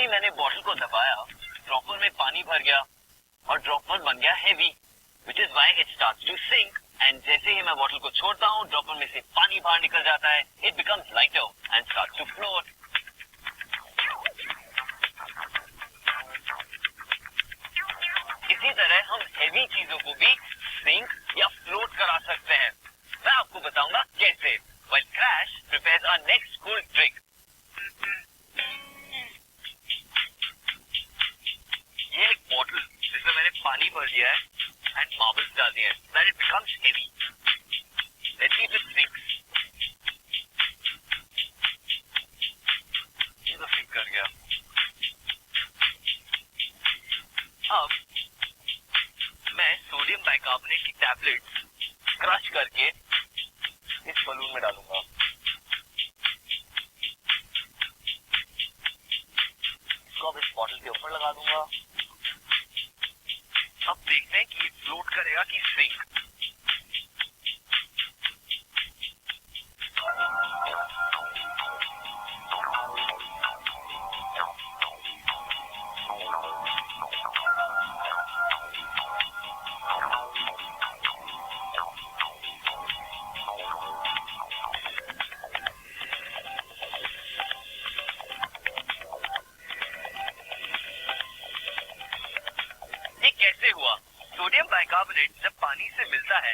ही मैंने बॉटल को दबाया, ड्रॉपर में पानी भर गया और ड्रॉपर बन गया heavy, which is why it starts to sink. And जैसे ही मैं बॉटल को छोड़ता हूँ, ड्रॉपर में से पानी बाहर निकल जाता है, it becomes lighter and starts to float. इसी तरह हम हेवी चीजों को भी सिंक या फ्लोट करा सकते हैं। मैं आपको बताऊंगा कैसे। While Crash prepares our next cool trick. ये एक बॉटल जिसमें मैंने पानी भर दिया है एंड मार्बल्स डाल दिए हैं, that it becomes heavy. Let's see if it sinks. ये तो सिंक कर गया। अब मैं सोडियम बाइकार्बोनेट की टैबलेट्स क्रश करके इस बलून में डालूंगा। इसको अब इस बॉटल के ऊपर लगा दूंगा। अब देखते हैं कि ये फ्लोट करेगा कि सिंक। कैसे हुआ? सोडियम बाइकार्बोनेट जब पानी से मिलता है,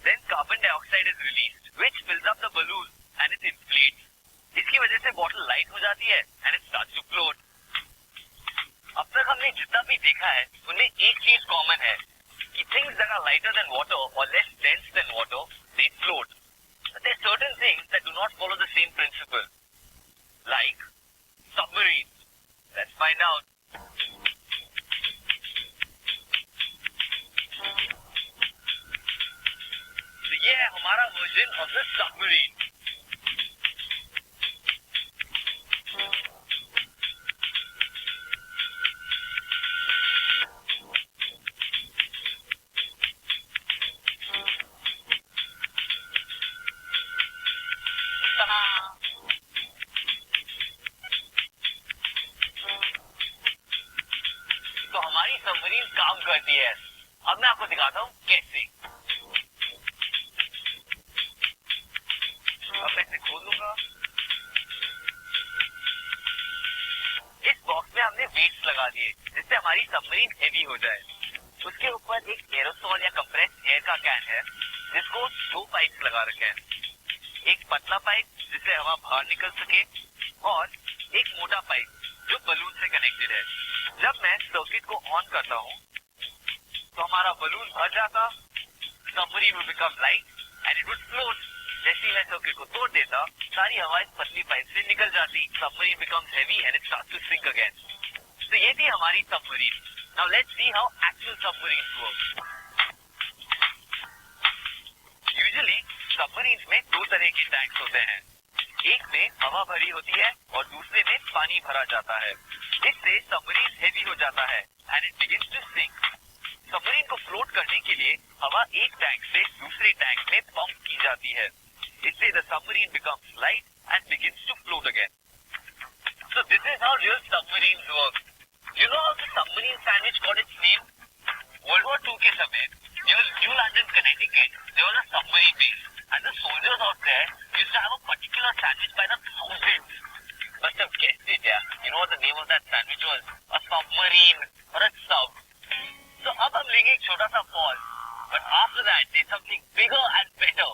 then carbon dioxide is released, which fills up the balloon and it inflates. इसकी वजह से बॉटल लाइट हो जाती है and it starts to float. अब तक हमने जितना भी देखा है, उनमें एक चीज कॉमन है कि things that are lighter than water or less dense than water, they float. But there are certain things that do not follow the same principle, like submarines. Let's find out. ये है हमारा version of the submarine. तो हमारी submarine काम करती है। अब मैं आपको दिखाता हूँ कैसे। अब मैं इसे खोल लूंगा। इस बॉक्स में हमने वेट्स लगा दिए जिससे हमारी सबमरीन हेवी हो जाए। उसके ऊपर एक एरोसॉल या कंप्रेस्ड एयर का कैन है जिसको 2 पाइप्स लगा रखे हैं। एक पतला पाइप जिससे हवा बाहर निकल सके और एक मोटा पाइप जो बलून से कनेक्टेड है। जब मैं सर्किट को ऑन करता हूँ तो हमारा बलून भर जाता, submarine will become light and it would float. जैसे ही मैं सर्किट को तोड़ देता, सारी हवा इस पतली पाइप से निकल जाती, submarine becomes heavy and it starts to sink again. तो ये थी हमारी submarine. Now let's see how actual submarines work. Usually submarines में 2 तरह के टैंक्स होते हैं। एक में हवा भरी होती है और दूसरे में पानी भरा जाता है। इससे सबमरीन हेवी हो जाता है and it begins to sink. Submarine को फ्लोट करने के लिए हवा एक टैंक से दूसरे टैंक में पंप की जाती है। इससे the submarine becomes light and begins to float again. So this is how real submarines work. You know how the submarine sandwich got its name? World War II के समय near New London, Connecticut, there was a submarine base, and the soldiers out there used to have a particular sandwich by the thousands. Must have guessed it, yeah. You know what the name of that sandwich was? A submarine or a sub. So अब हम लेंगे एक छोटा सा pause, but after that there's something bigger and better.